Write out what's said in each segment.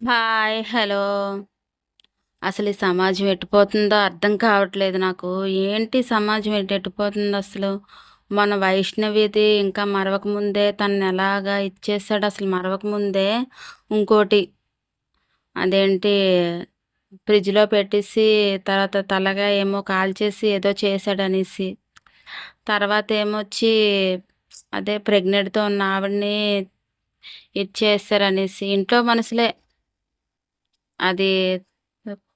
Hi. Hello. అసలు ఈ సమాజం ఎటుపోతుందో అర్థం కావట్లేదు నాకు. ఏంటి సమాజం ఎటెటుపోతుందసలు? మన వైష్ణవిది ఇంకా మరవక ముందే తననెలాగా ఇచ్చేసాడు అసలు మరవక ముందే ఇంకోటి అదేంటి ఫ్రిడ్జ్‌లో పెట్టేసి తర్వాత తలగా ఏమో కాల్చేసి ఏదో చేశాడనేసి. తర్వాతేమొచ్చి అదే ప్రెగ్నెంట్‌తో ఉన్న ఆవిడని ఇది చేసేసారనేసి. ఇంట్లో మనుషులే. అది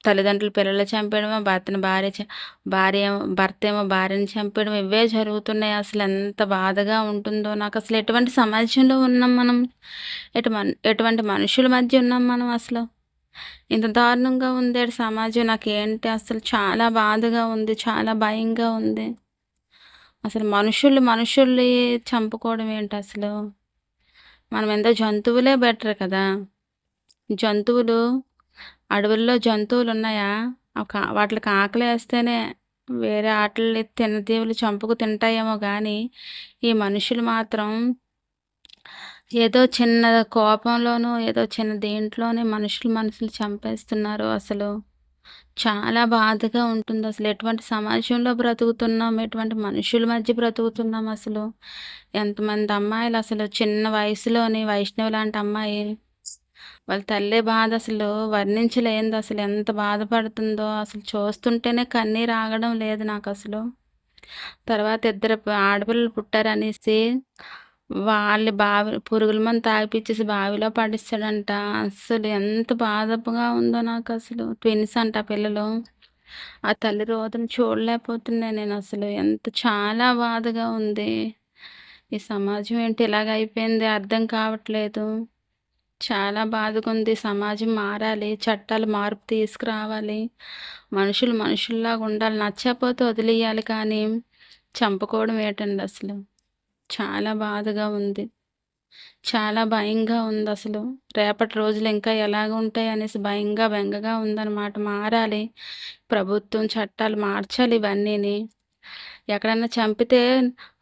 తల్లిదండ్రులు పిల్లల్ని చంపేయడమో, భర్తేమో భార్యని చంపేయడం ఇవే జరుగుతున్నాయి. అసలెంత బాధగా ఉంటుందో నాకసలు ఎటువంటి సమాజంలో ఉన్నాం మనం? ఎటువంటి మనుషుల మధ్య ఉన్నాం మనం అసలు? ఇంత దారుణంగా ఉందేటి సమాజం నాకేంటి అసలు చాలా బాధగా ఉంది. చాలా భయంగా ఉంది. అసలు మనుషుల్ని చంపుకోవడం ఏంటసలు? మనమేందో జంతువులే బెటర్ కదా! జంతువులు అడవుల్లో జంతువులున్నాయా? వాటిలికి ఆకలేస్తేనే వేరే ఆటిల్ని తినదీవులు చంపుకు తింటాయేమో గానీ, ఈ మనుషులు మాత్రం ఏదో చిన్న కోపంలోనో, ఏదో చిన్న దేంట్లోనే మనుషులు చంపేస్తున్నారు అసలు. చాలా బాధగా ఉంటుందసలు. ఎటువంటి సమాజంలో బ్రతుకుతున్నాం? ఎటువంటి మనుషుల మధ్య బ్రతుకుతున్నాం అసలు? ఎంతమంది అమ్మాయిలసలు చిన్న వయసులోని వైష్ణవి లాంటి అమ్మాయి వాళ్ళ తల్లి బాధ అసలు వర్ణించలేనిదసలు. ఎంత బాధపడుతుందో అసలు చూస్తుంటేనే కన్నీరాగడం లేదు నాకసలు. తర్వాత ఇద్దరు ఆడపిల్లలు పుట్టారనేసి పురుగుల మందు తాగిపిచ్చేసి బావిలో పడేసాడంట. అస్సలు ఎంత బాధగా ఉందో నాకసలు. ట్విన్స్ అంట ఆ పిల్లలు. ఆ తల్లి రోదన చూడలేకపోతున్నా నేనసలు. చాలా బాధగా ఉంది. ఈ సమాజం ఏంటి ఇలాగయిపోయింది అర్థం కావట్లేదు. చాలా బాధగుంది. సమాజం మారాలి. చట్టాలు మార్పు తీసుకురావాలి. మనుషులు మనుషుల్లాగా ఉండాలి. నచ్చకపోతే వదిలేయాలి కానీ, చంపుకోవడం ఏటండి అసలు? చాలా బాధగా ఉంది. చాలా భయంగా ఉందసలు. రేపటి రోజులు ఇంకా ఎలాగుంటాయనేసి భయంగా, బెంగగా ఉందనమాట. మారాలి. ప్రభుత్వం చట్టాలు మార్చాలి ఇవన్నీని. ఎక్కడన్నా చంపితే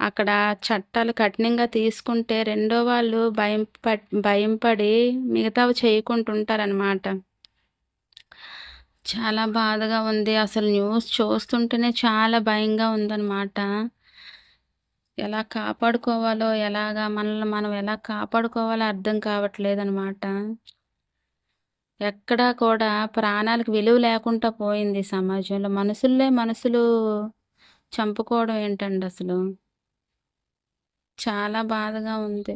అక్కడ చట్టాలు కఠినంగా తీసుకుంటే రెండో వాళ్ళు భయం పడి మిగతావి చేయకుండా ఉంటారనమాట. చాలా బాధగా ఉంది. అసలు న్యూస్ చూస్తుంటేనే చాలా భయంగా ఉందనమాట. ఎలా కాపాడుకోవాలో, మనల్ని మనం ఎలా కాపాడుకోవాలో అర్థం కావట్లేదనమాట. ఎక్కడా కూడా ప్రాణాలకు విలువ లేకుండా పోయింది ఈ సమాజంలో. మనుషులు చంపుకోవడం ఏంటండి అసలు? చాలా బాధగా ఉంది.